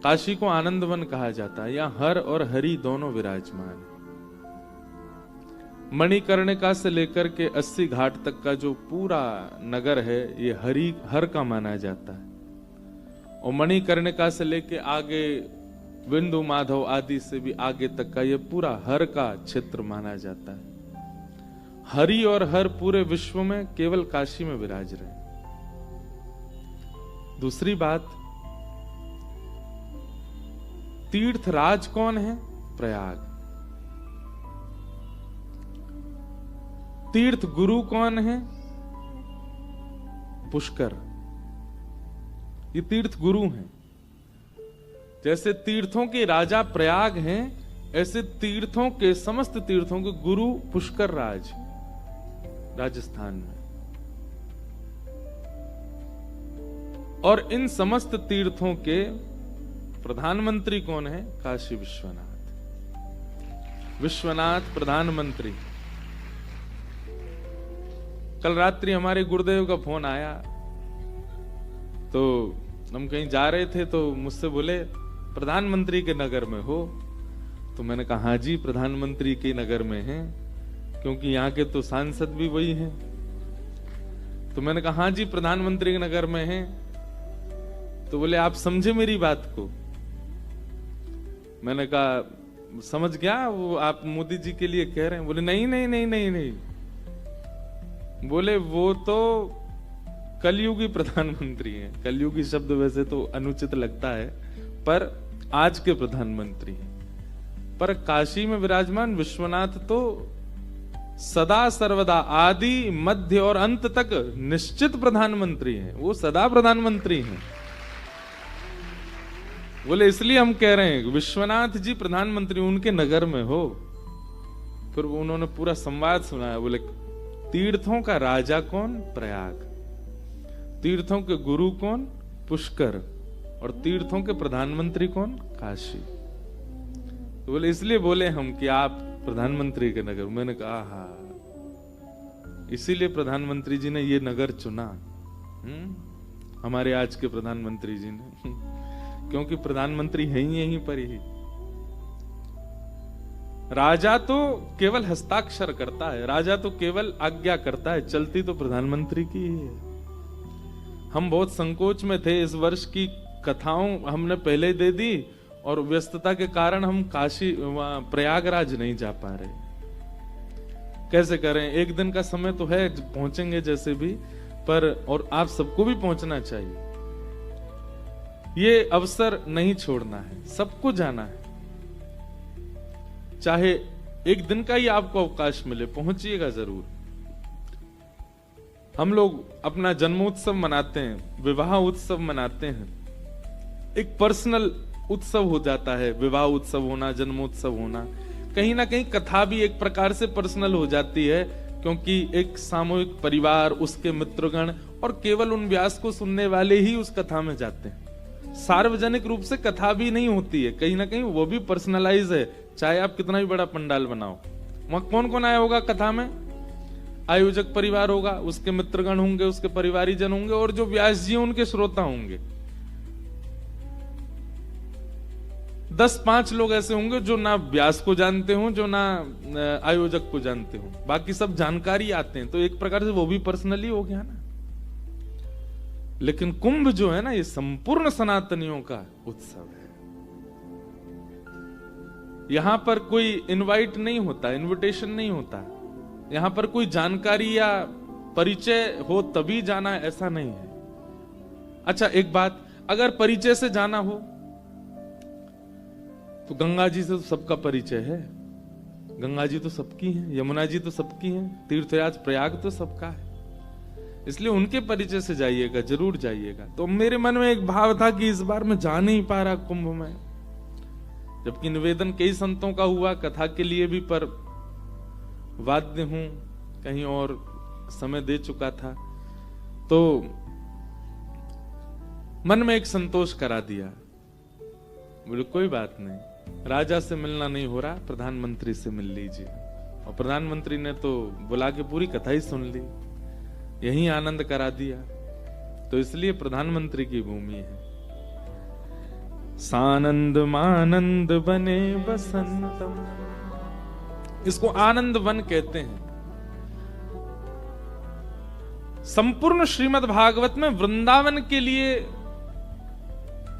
काशी को आनंदवन कहा जाता है। यहाँ हर और हरि दोनों विराजमान है। मणिकर्णिका से लेकर के 80 घाट तक का जो पूरा नगर है ये हर का माना जाता है। और मणिकर्णिका से लेके आगे बिंदु माधव आदि से भी आगे तक का ये पूरा हर का क्षेत्र माना जाता है। हरि और हर पूरे विश्व में केवल काशी में विराज रहे। दूसरी बात, तीर्थराज कौन है? प्रयाग। तीर्थ गुरु कौन है? पुष्कर। ये तीर्थ गुरु हैं। जैसे तीर्थों के राजा प्रयाग हैं, ऐसे तीर्थों के समस्त तीर्थों के गुरु पुष्कर राज राजस्थान में। और इन समस्त तीर्थों के प्रधानमंत्री कौन है? काशी विश्वनाथ। विश्वनाथ प्रधानमंत्री। कल रात्रि हमारे गुरुदेव का फोन आया, तो हम कहीं जा रहे थे तो मुझसे बोले प्रधानमंत्री के नगर में हो? तो मैंने कहा हाँ जी, प्रधानमंत्री के नगर में हैं, क्योंकि यहाँ के तो सांसद भी वही हैं। तो मैंने कहा हाँ जी, प्रधानमंत्री के नगर में हैं। तो बोले आप समझे मेरी बात को? मैंने कहा समझ गया, वो आप मोदी जी के लिए कह रहे हैं? बोले नहीं नहीं नहीं नहीं नहीं, बोले वो तो कलयुगी प्रधानमंत्री हैं। कलयुगी शब्द वैसे तो अनुचित लगता है, पर आज के प्रधानमंत्री हैं। पर काशी में विराजमान विश्वनाथ तो सदा सर्वदा आदि मध्य और अंत तक निश्चित प्रधानमंत्री हैं। वो सदा प्रधानमंत्री हैं। बोले इसलिए हम कह रहे हैं विश्वनाथ जी प्रधानमंत्री उनके नगर में हो। फिर उन्होंने पूरा संवाद सुनाया। बोले तीर्थों का राजा कौन? प्रयाग। तीर्थों के गुरु कौन? पुष्कर। और तीर्थों के प्रधानमंत्री कौन? काशी। तो बोले इसलिए बोले हम कि आप प्रधानमंत्री के नगर। मैंने कहा हाँ, इसीलिए प्रधानमंत्री जी ने ये नगर चुना, हमारे आज के प्रधानमंत्री जी ने, क्योंकि प्रधानमंत्री है ही यहीं पर ही। राजा तो केवल हस्ताक्षर करता है, राजा तो केवल आज्ञा करता है, चलती तो प्रधानमंत्री की ही है। हम बहुत संकोच में थे, इस वर्ष की कथाओं हमने पहले दे दी और व्यस्तता के कारण हम काशी प्रयागराज नहीं जा पा रहे। कैसे करें? एक दिन का समय तो है, पहुंचेंगे जैसे भी, पर और आप सबको भी पहुंचना चाहिए। ये अवसर नहीं छोड़ना है, सबको जाना है। चाहे एक दिन का ही आपको अवकाश मिले, पहुंचिएगा जरूर। हम लोग अपना जन्मोत्सव मनाते हैं, विवाह उत्सव मनाते हैं, एक पर्सनल उत्सव हो जाता है। विवाह उत्सव होना, जन्मोत्सव होना, कहीं ना कहीं कथा भी एक प्रकार से पर्सनल हो जाती है, क्योंकि एक सामूहिक परिवार, उसके मित्रगण और केवल उन व्यास को सुनने वाले ही उस कथा में जाते हैं। सार्वजनिक रूप से कथा भी नहीं होती है, कहीं ना कहीं वो भी पर्सनलाइज है। चाहे आप कितना भी बड़ा पंडाल बनाओ, वहां कौन कौन आया होगा कथा में? आयोजक परिवार होगा, उसके मित्रगण होंगे, उसके परिवारीजन होंगे, और जो व्यास जी उनके श्रोता होंगे। 10-5 लोग ऐसे होंगे जो ना व्यास को जानते हो, जो ना आयोजक को जानते हो, बाकी सब जानकारी आते हैं। तो एक प्रकार से वो भी पर्सनली हो गया ना। लेकिन कुंभ जो है ना, ये संपूर्ण सनातनियों का उत्सव है। यहां पर कोई इनवाइट नहीं होता, इनविटेशन नहीं होता। यहां पर कोई जानकारी या परिचय हो तभी जाना, ऐसा नहीं है। अच्छा एक बात, अगर परिचय से जाना हो तो गंगा जी से तो सबका परिचय है। गंगा जी तो सबकी हैं, यमुना जी तो सबकी हैं, तीर्थराज प्रयाग तो सबका है, इसलिए उनके परिचय से जाइएगा, जरूर जाइएगा। तो मेरे मन में एक भाव था कि इस बार मैं जा नहीं पा रहा कुंभ में, जबकि निवेदन कई संतों का हुआ कथा के लिए भी, पर वाद्य हूं, कहीं और समय दे चुका था, तो मन में एक संतोष करा दिया। बोले कोई बात नहीं, राजा से मिलना नहीं हो रहा, प्रधानमंत्री से मिल लीजिए। और प्रधानमंत्री ने तो बुला के पूरी कथा ही सुन ली, यही आनंद करा दिया। तो इसलिए प्रधानमंत्री की भूमि है। सानंद मानंद बने बसंतम। इसको आनंद वन कहते हैं। संपूर्ण श्रीमद् भागवत में वृंदावन के लिए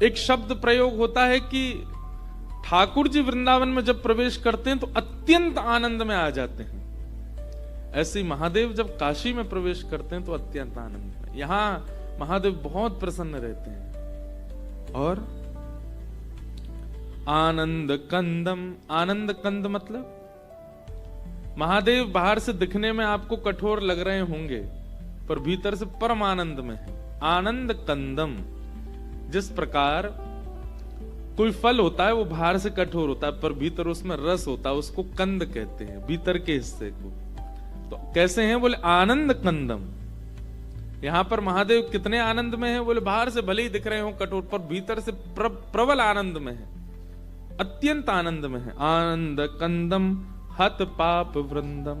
एक शब्द प्रयोग होता है कि ठाकुर जी वृंदावन में जब प्रवेश करते हैं तो अत्यंत आनंद में आ जाते हैं। ऐसे महादेव जब काशी में प्रवेश करते हैं तो अत्यंत आनंद में। यहां महादेव बहुत प्रसन्न रहते हैं। और आनंद कंदम, आनंद कंद मतलब महादेव बाहर से दिखने में आपको कठोर लग रहे होंगे पर भीतर से परम आनंद में है। आनंद कंदम, जिस प्रकार कोई फल होता है वो बाहर से कठोर होता है पर भीतर उसमें रस होता है, उसको कंद कहते हैं, भीतर के हिस्से को। तो कैसे हैं? बोले आनंद कंदम। यहां पर महादेव कितने आनंद में हैं? बोले बाहर से भले ही दिख रहे हो कठोर पर भीतर से प्रबल आनंद में है, अत्यंत आनंद में है। आनंद कंदम हत पाप वृंदम,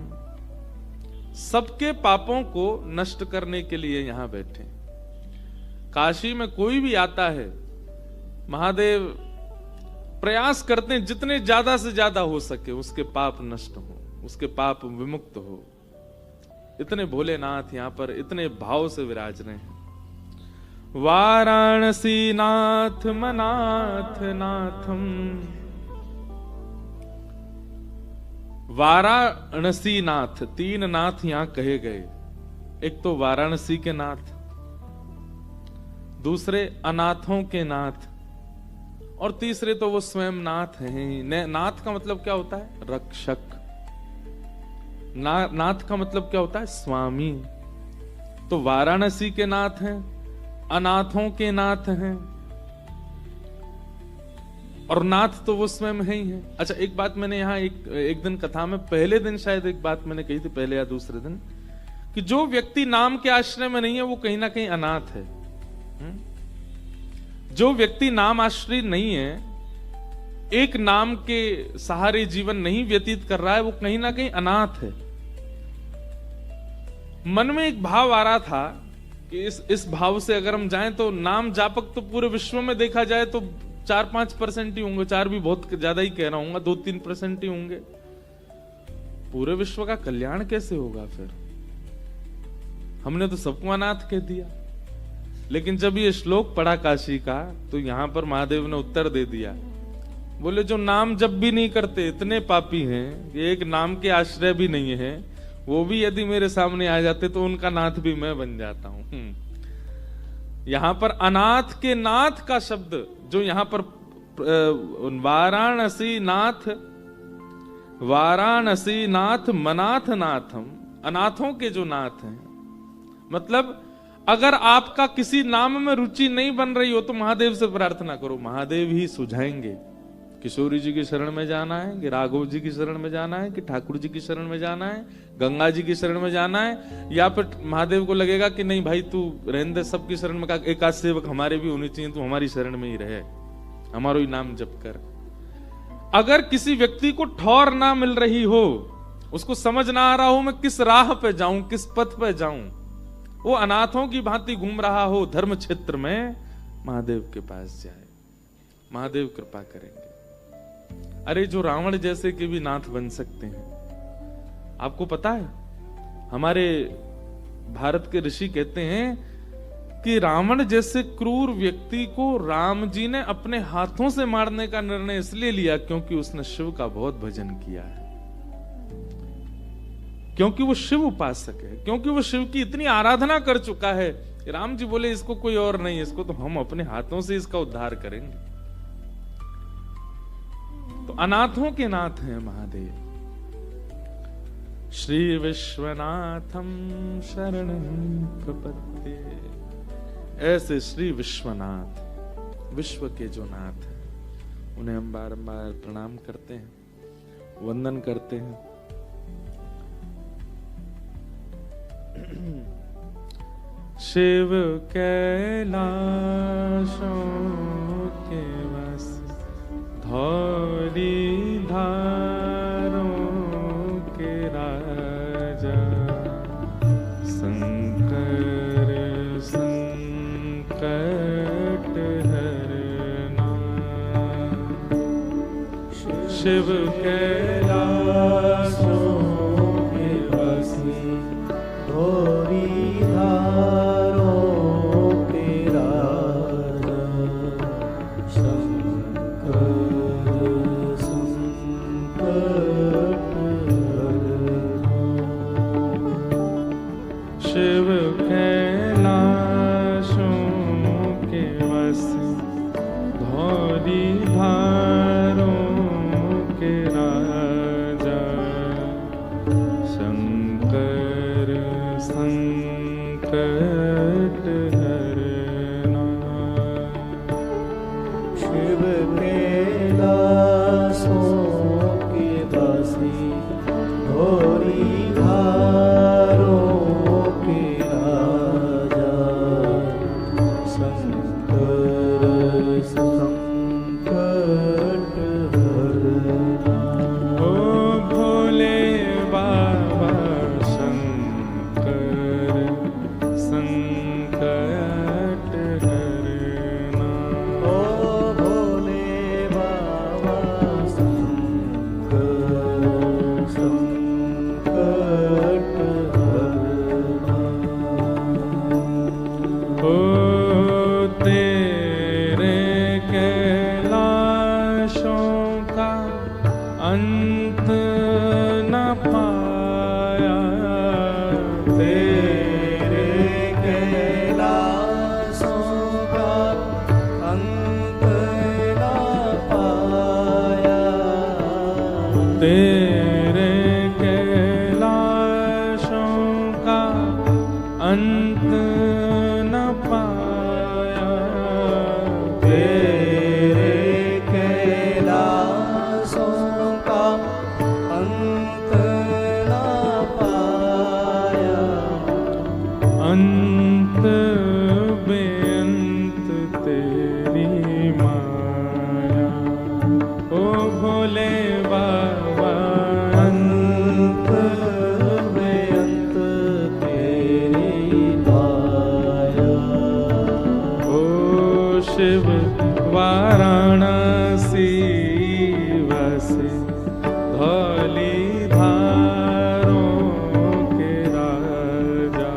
सबके पापों को नष्ट करने के लिए यहां बैठे। काशी में कोई भी आता है, महादेव प्रयास करते हैं जितने ज्यादा से ज्यादा हो सके उसके पाप नष्ट हो, उसके पाप विमुक्त हो। इतने भोलेनाथ यहां पर इतने भाव से विराज रहे हैं। वाराणसी नाथ मनाथ नाथम, वाराणसी नाथ, तीन नाथ यहां कहे गए। एक तो वाराणसी के नाथ, दूसरे अनाथों के नाथ, और तीसरे तो वो स्वयं नाथ हैं। नाथ का मतलब क्या होता है? रक्षक। नाथ का मतलब क्या होता है? स्वामी। तो वाराणसी के नाथ हैं, अनाथों के नाथ हैं, और नाथ तो वो स्वयं है ही है। अच्छा, एक बात मैंने यहाँ एक दिन कथा में, पहले दिन शायद एक बात मैंने कही थी, पहले या दूसरे दिन, कि जो व्यक्ति नाम के आश्रय में नहीं है वो कहीं ना कहीं अनाथ है। जो व्यक्ति नाम आश्रय नहीं है, एक नाम के सहारे जीवन नहीं व्यतीत कर रहा है, वो कहीं ना कहीं अनाथ है। मन में एक भाव आ रहा था कि इस भाव से अगर हम जाएं तो नाम जापक तो पूरे विश्व में देखा जाए तो 4-5% ही होंगे, 4 भी बहुत ज्यादा ही कह रहा हूं, 2-3% ही होंगे। पूरे विश्व का कल्याण कैसे होगा फिर? हमने तो सबको अनाथ कह दिया। लेकिन जब ये श्लोक पढ़ा काशी का तो यहां पर महादेव ने उत्तर दे दिया। बोले जो नाम जब भी नहीं करते, इतने पापी हैं कि एक नाम के आश्रय भी नहीं है, वो भी यदि मेरे सामने आ जाते तो उनका नाथ भी मैं बन जाता हूं। यहां पर अनाथ के नाथ का शब्द जो यहां पर वाराणसी नाथ, वाराणसी नाथ मनाथ नाथम, अनाथों के जो नाथ हैं। मतलब अगर आपका किसी नाम में रुचि नहीं बन रही हो तो महादेव से प्रार्थना करो, महादेव ही सुझाएंगे। किशोरी जी की शरण में जाना है कि राघव जी की शरण में जाना है कि ठाकुर जी की शरण में जाना है, गंगा जी की शरण में जाना है, या फिर महादेव को लगेगा कि नहीं भाई तू रहने दे, सबकी शरण में एक आध सेवक हमारे भी होने चाहिए, तू हमारी शरण में ही रहे, हमारा ही नाम जप कर। अगर किसी व्यक्ति को ठौर ना मिल रही हो, उसको समझ ना आ रहा हो मैं किस राह पे जाऊं, किस पथ पे जाऊं, वो अनाथों की भांति घूम रहा हो धर्म क्षेत्र में, महादेव के पास जाए, महादेव कृपा करेंगे। अरे जो रावण जैसे के भी नाथ बन सकते हैं। आपको पता है हमारे भारत के ऋषि कहते हैं कि रावण जैसे क्रूर व्यक्ति को राम जी ने अपने हाथों से मारने का निर्णय इसलिए लिया क्योंकि उसने शिव का बहुत भजन किया है, क्योंकि वो शिव उपासक है, क्योंकि वो शिव की इतनी आराधना कर चुका है। राम जी बोले इसको कोई और नहीं, इसको तो हम अपने हाथों से इसका उद्धार करेंगे। तो अनाथों के नाथ हैं महादेव। श्री विश्वनाथम शरणं प्रपद्ये, ऐसे श्री विश्वनाथ, विश्व के जो नाथ हैं, उन्हें हम बारंबार प्रणाम करते हैं, वंदन करते हैं। शिव कैलाशों के बस धौली धारों के राजा, संकर संकट हरना शिव कैलाशों के वासी, धोरी धारों के राजा, शंकर संकट हरना। शिव कैलाशों के वासी, धौरी धारों के राजा, शंकर संकट हरना। शिव कैलाशों के वासी, धोरी धारों के राजा, शंकर संकट हरना। ओ भोले बाबा शंकर संकट हरना। ओ भोले बाबा शंकर संकट हरना। ओ तेरे कैलाशों का अंत न पाया, तेरे कैलाशों का अंत न पाया, तेरे कैलाशों का अंत न पाया, तेरे कैलाशों का अंत न पाया, अंत बेअंत तेरी माया। ओ भोले बाबा अंत बेअंत तेरी माया। ओ शिव वाराणसी वासी, धौली धारों के राजा,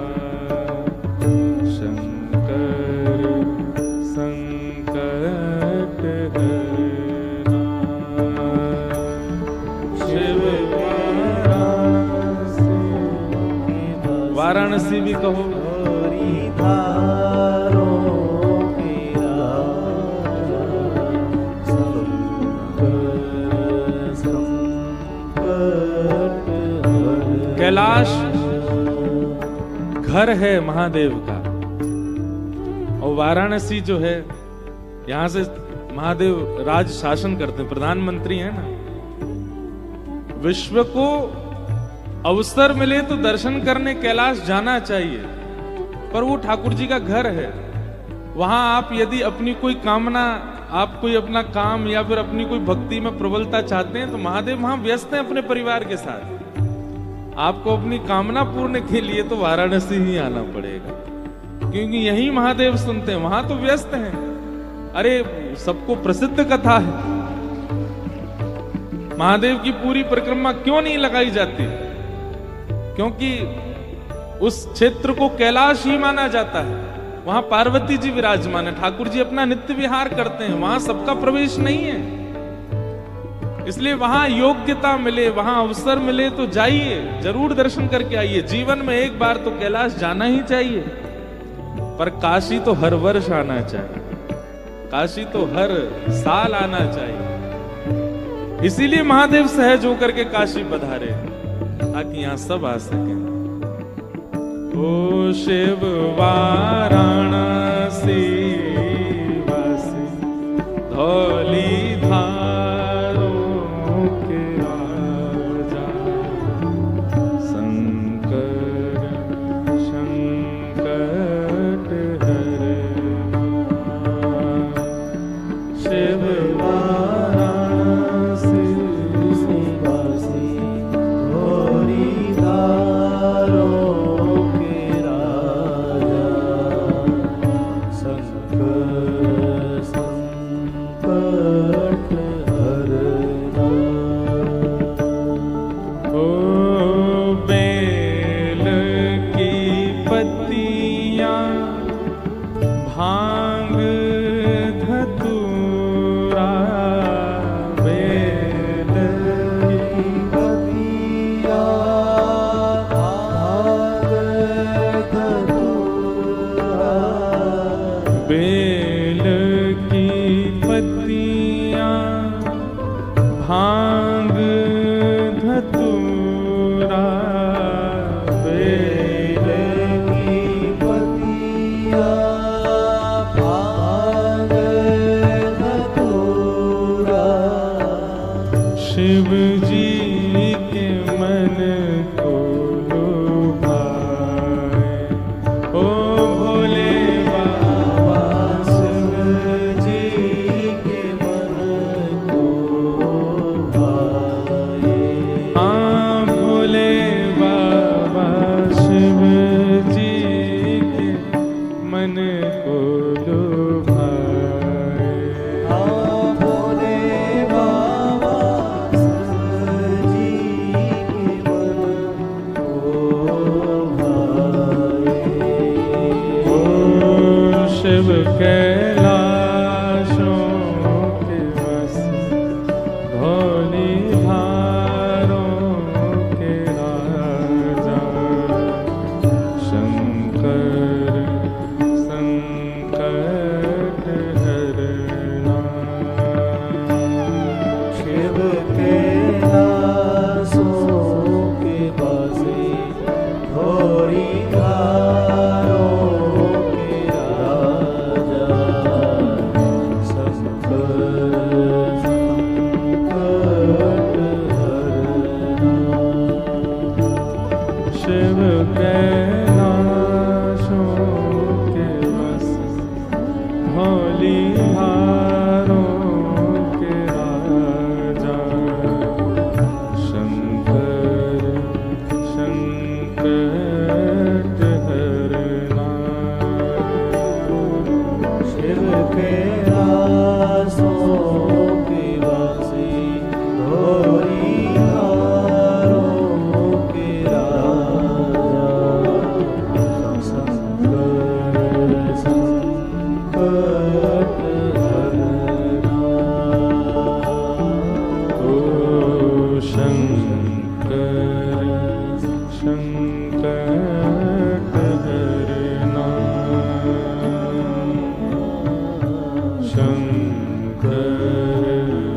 शंकर संकट हरना। शिव वाराणसी भी कहो। धोरी धारों के राजा, शंकर संकट हरना। कैलाश घर है महादेव का, और वाराणसी जो है यहां से महादेव राज शासन करते हैं, प्रधानमंत्री हैं ना। विश्व को अवसर मिले तो दर्शन करने कैलाश जाना चाहिए, पर वो ठाकुर जी का घर है। वहां आप यदि अपनी कोई कामना, आप कोई अपना काम या फिर अपनी कोई भक्ति में प्रबलता चाहते हैं तो महादेव वहां व्यस्त हैं अपने परिवार के साथ। आपको अपनी कामना पूर्ण के लिए तो वाराणसी ही आना पड़ेगा, क्योंकि यही महादेव सुनते हैं, वहां तो व्यस्त हैं। अरे सबको प्रसिद्ध कथा है, महादेव की पूरी परिक्रमा क्यों नहीं लगाई जाती? क्योंकि उस क्षेत्र को कैलाश ही माना जाता है। वहां पार्वती जी विराजमान है, ठाकुर जी अपना नित्य विहार करते हैं, वहां सबका प्रवेश नहीं है। इसलिए वहां योग्यता मिले, वहां अवसर मिले तो जाइए, जरूर दर्शन करके आइए। जीवन में एक बार तो कैलाश जाना ही चाहिए, पर काशी तो हर वर्ष आना चाहिए, काशी तो हर साल आना चाहिए। इसीलिए महादेव सहज होकर के काशी पधारे, ताकि यहां सब आ सके। ओ शिव वाराणसी वासी, धौली धारों के राजा, शंकर संकट हरना। शिव वाराणसी वासी, धोरी धारों के राजा, शंकर संकट हरना।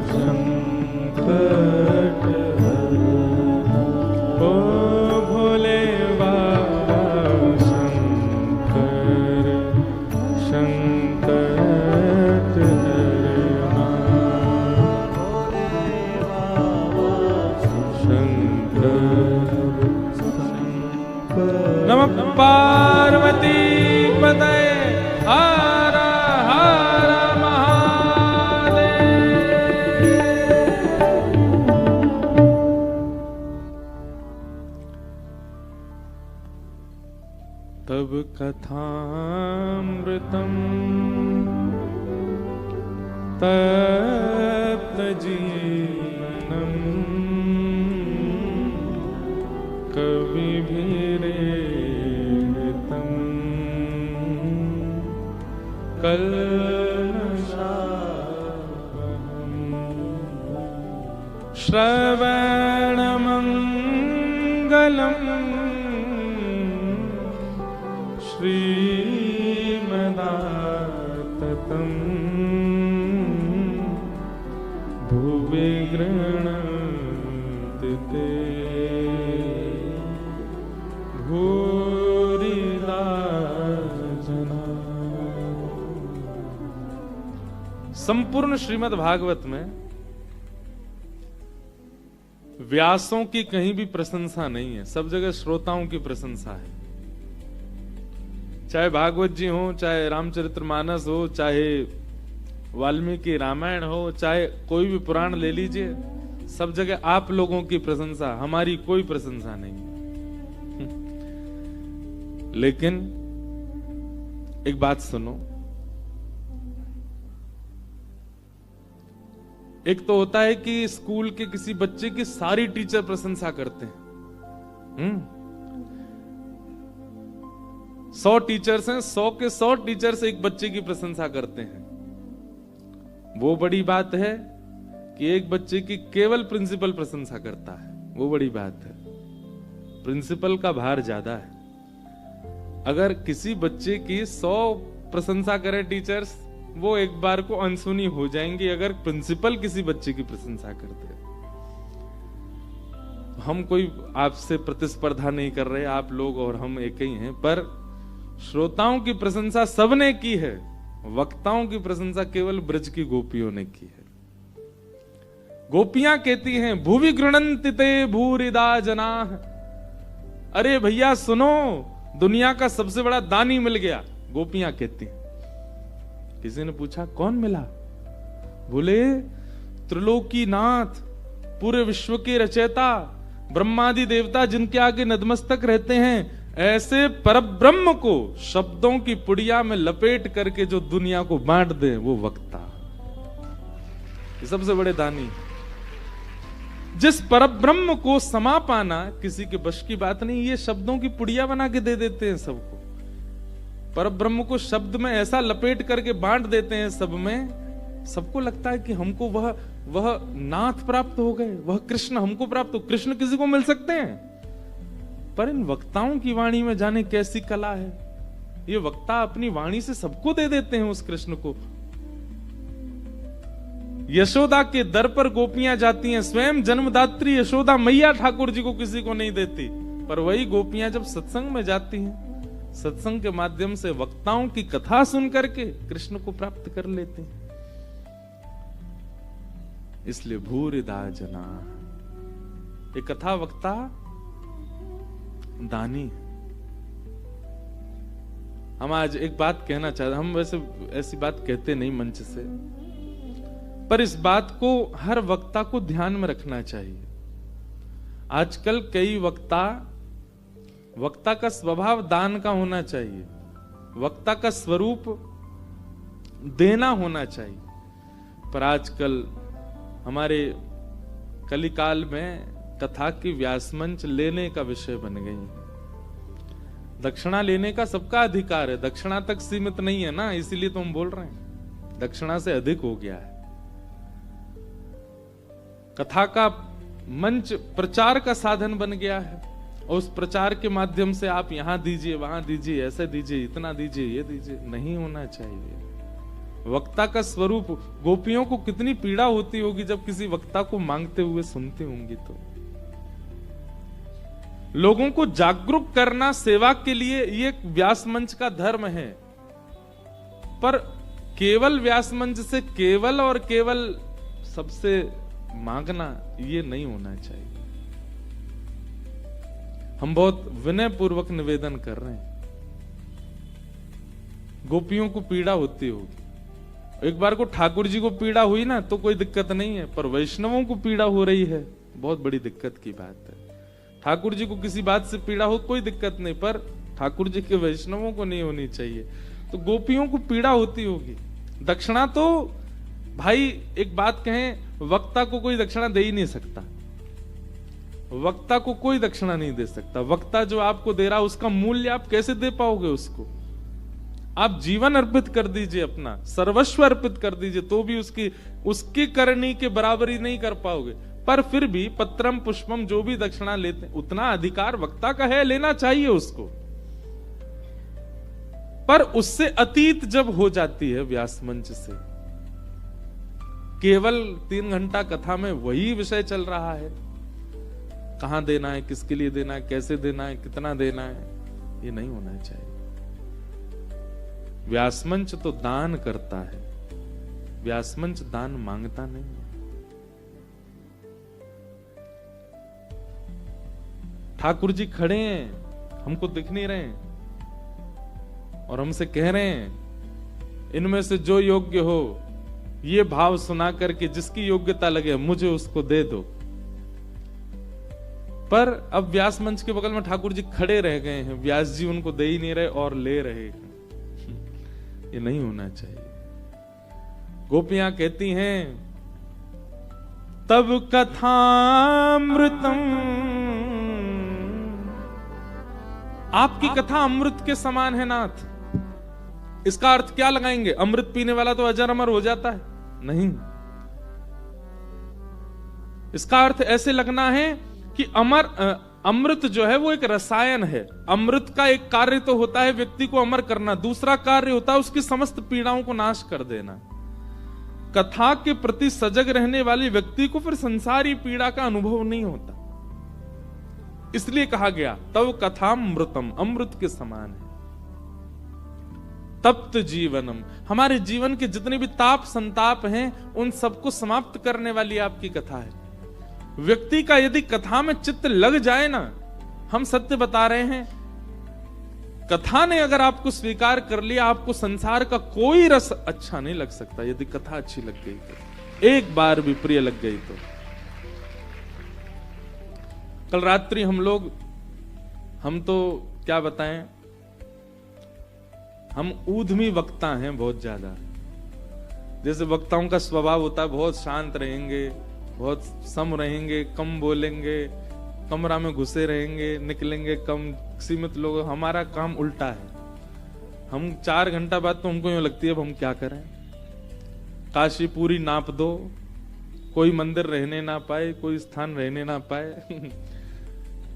संकट हरना। ओ भोले बाबा शंकर संकट हरना। भोले बाबा शंकर नमः पार्वती पतये हर हर महादेव। तब कथामृतम तप्त जीवनम कविभिरेतम कल्मषापहम् श्रवणमङ्गलम् श्रीमदाततम् भुवि गृह्णन्ति ते भूरिदा जना। संपूर्ण श्रीमद् भागवत में व्यासों की कहीं भी प्रशंसा नहीं है, सब जगह श्रोताओं की प्रशंसा है। चाहे भागवत जी हो, चाहे रामचरितमानस हो, चाहे वाल्मीकि रामायण हो, चाहे कोई भी पुराण ले लीजिए, सब जगह आप लोगों की प्रशंसा, हमारी कोई प्रशंसा नहीं है। लेकिन एक बात सुनो, एक तो होता है कि स्कूल के किसी बच्चे की सारी टीचर प्रशंसा करते हैं। 100 टीचर्स हैं, 100 के 100 टीचर्स एक बच्चे की प्रशंसा करते हैं। वो बड़ी बात है कि एक बच्चे की केवल प्रिंसिपल प्रशंसा करता है, वो बड़ी बात है। प्रिंसिपल का भार ज्यादा है। अगर किसी बच्चे की 100 प्रशंसा करे टीचर्स, वो एक बार को अनसुनी हो जाएंगी। अगर प्रिंसिपल किसी बच्चे की प्रशंसा करते, हम कोई आपसे प्रतिस्पर्धा नहीं कर रहे, आप लोग और हम एक ही हैं, पर श्रोताओं की प्रशंसा सबने की है, वक्ताओं की प्रशंसा केवल ब्रज की गोपियों ने की है। गोपियां कहती हैं भुवि गृह्णन्ति ते भूरिदा जनाः। अरे भैया सुनो, दुनिया का सबसे बड़ा दानी मिल गया, गोपियां कहती हैं। किसी ने पूछा कौन मिला? बोले त्रिलोकीनाथ, पूरे विश्व के रचयिता, ब्रह्मादि देवता जिनके आगे नतमस्तक रहते हैं, ऐसे परब्रह्म को शब्दों की पुड़िया में लपेट करके जो दुनिया को बांट दे, वो वक्ता। ये सबसे बड़े दानी। जिस परब्रह्म को समा पाना किसी के बश की बात नहीं, ये शब्दों की पुड़िया बना के दे देते हैं सबको। परब्रह्म को शब्द में ऐसा लपेट करके बांट देते हैं सब में, सबको लगता है कि हमको वह नाथ प्राप्त हो गए, वह कृष्ण हमको प्राप्त हो। कृष्ण किसी को मिल सकते हैं, पर इन वक्ताओं की वाणी में जाने कैसी कला है। ये वक्ता अपनी वाणी से सबको दे देते हैं उस कृष्ण को। यशोदा के दर पर गोपियां जाती हैं, स्वयं जन्मदात्री यशोदा मैया ठाकुर जी को किसी को नहीं देती, पर वही गोपियां जब सत्संग में जाती हैं, सत्संग के माध्यम से वक्ताओं की कथा सुन करके कृष्ण को प्राप्त कर लेते हैं। इसलिए भूरिदा जना, ये कथा वक्ता दानी। हम आज एक बात कहना चाहते, हम वैसे ऐसी बात कहते नहीं मंच से, पर इस बात को हर वक्ता को ध्यान में रखना चाहिए। आजकल कई वक्ता का स्वभाव दान का होना चाहिए, वक्ता का स्वरूप देना होना चाहिए, पर आजकल हमारे कलिकाल में कथा की व्यासमंच लेने का विषय बन गई है। दक्षिणा लेने का सबका अधिकार है, दक्षिणा तक सीमित नहीं है ना, इसीलिए तो हम बोल रहे हैं, दक्षिणा से अधिक हो गया है। कथा का मंच प्रचार का साधन बन गया है, और उस प्रचार के माध्यम से आप यहां दीजिए, वहां दीजिए, ऐसे दीजिए, इतना दीजिए, ये दीजिए, नहीं होना चाहिए। वक्ता का स्वरूप, गोपियों को कितनी पीड़ा होती होगी जब किसी वक्ता को मांगते हुए सुनते होंगी। तो लोगों को जागरूक करना सेवा के लिए ये व्यास मंच का धर्म है, पर केवल व्यास मंच से केवल और केवल सबसे मांगना ये नहीं होना चाहिए। हम बहुत विनय पूर्वक निवेदन कर रहे हैं। गोपियों को पीड़ा होती होगी, एक बार को ठाकुर जी को पीड़ा हुई ना तो कोई दिक्कत नहीं है, पर वैष्णवों को पीड़ा हो रही है, बहुत बड़ी दिक्कत की बात है। ठाकुर जी को किसी बात से पीड़ा हो कोई दिक्कत नहीं, पर ठाकुर जी के वैष्णवों को नहीं होनी चाहिए। तो गोपियों को पीड़ा होती होगी। दक्षिणा तो भाई एक बात कहें, वक्ता को कोई दक्षिणा दे ही नहीं सकता, वक्ता को कोई दक्षिणा नहीं दे सकता। वक्ता जो आपको दे रहा उसका मूल्य आप कैसे दे पाओगे उसको? आप जीवन अर्पित कर दीजिए, अपना सर्वस्व अर्पित कर दीजिए, तो भी उसकी करनी के बराबरी नहीं कर पाओगे। पर फिर भी पत्रम पुष्पम जो भी दक्षिणा लेते उतना अधिकार वक्ता का है, लेना चाहिए उसको। पर उससे अतीत जब हो जाती है व्यास मंच से, केवल 3 घंटा कथा में वही विषय चल रहा है, कहां देना है, किसके लिए देना है, कैसे देना है, कितना देना है, ये नहीं होना चाहिए। व्यास मंच तो दान करता है, व्यास मंच दान मांगता नहीं है। ठाकुर जी खड़े हैं, हमको दिख नहीं रहे हैं, और हमसे कह रहे हैं इनमें से जो योग्य हो ये भाव सुना करके जिसकी योग्यता लगे मुझे उसको दे दो। पर अब व्यास मंच के बगल में ठाकुर जी खड़े रह गए हैं, व्यास जी उनको दे ही नहीं रहे और ले रहे हैं। ये नहीं होना चाहिए। गोपियां कहती हैं तब कथामृतम, आपकी कथा अमृत के समान है नाथ। इसका अर्थ क्या लगाएंगे? अमृत पीने वाला तो अजर अमर हो जाता है? नहीं, इसका अर्थ ऐसे लगना है कि अमृत जो है वो एक रसायन है। अमृत का एक कार्य तो होता है व्यक्ति को अमर करना, दूसरा कार्य होता है उसकी समस्त पीड़ाओं को नाश कर देना। कथा के प्रति सजग रहने वाले व्यक्ति को फिर संसारी पीड़ा का अनुभव नहीं होता। इसलिए कहा गया तव कथामृतम, अमृत के समान है। तप्त जीवनम, हमारे जीवन के जितने भी ताप संताप हैं उन सबको समाप्त करने वाली आपकी कथा है। व्यक्ति का यदि कथा में चित्त लग जाए ना, हम सत्य बता रहे हैं, कथा ने अगर आपको स्वीकार कर लिया, आपको संसार का कोई रस अच्छा नहीं लग सकता। यदि कथा अच्छी लग गई तो, एक बार भी प्रिय लग गई तो। कल रात्रि हम तो क्या बताएं, हम ऊधमी वक्ता हैं बहुत ज्यादा। जैसे वक्ताओं का स्वभाव होता है बहुत शांत रहेंगे, बहुत सम रहेंगे, कम बोलेंगे, कमरा में घुसे रहेंगे, निकलेंगे कम, सीमित लोग। हमारा काम उल्टा है। हम 4 घंटा बाद तो हमको यूं लगती है अब हम क्या करें, काशी पूरी नाप दो, कोई मंदिर रहने ना पाए, कोई स्थान रहने ना पाए।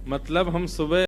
मतलब हम सुबह